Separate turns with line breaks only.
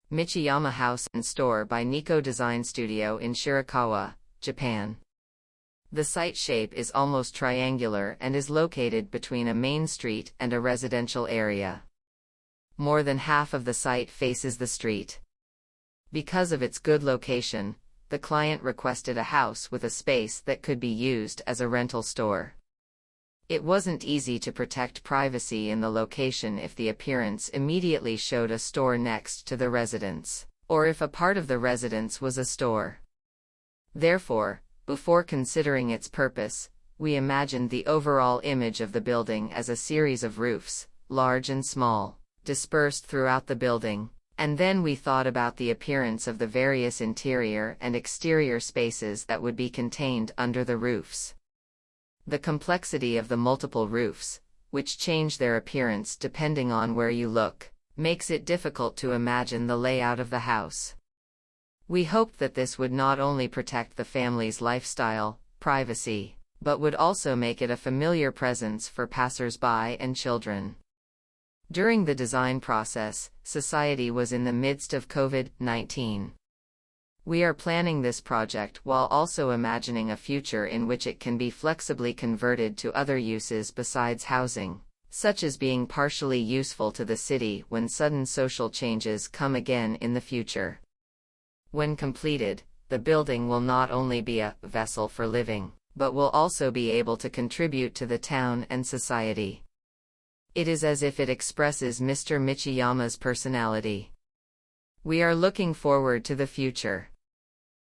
Michiyama House and Store by Niko Design Studio in Shirakawa, Japan. The site shape is almost triangular and is located between a main street and a residential area. More than half of the site faces the street. Because of its good location, the client requested a house with a space that could be used as a rental store. It wasn't easy to protect privacy in the location if the appearance immediately showed a store next to the residence, or if a part of the residence was a store. Therefore, before considering its purpose, we imagined the overall image of the building as a series of roofs, large and small, dispersed throughout the building, and then we thought about the appearance of the various interior and exterior spaces that would be contained under the roofs. The complexity of the multiple roofs, which change their appearance depending on where you look, makes it difficult to imagine the layout of the house. We hoped that this would not only protect the family's lifestyle, privacy, but would also make it a familiar presence for passers-by and children. During the design process, society was in the midst of COVID-19. We are planning this project while also imagining a future in which it can be flexibly converted to other uses besides housing, such as being partially useful to the city when sudden social changes come again in the future. When completed, the building will not only be a vessel for living, but will also be able to contribute to the town and society. It is as if it expresses Mr. Michiyama's personality. We are looking forward to the future.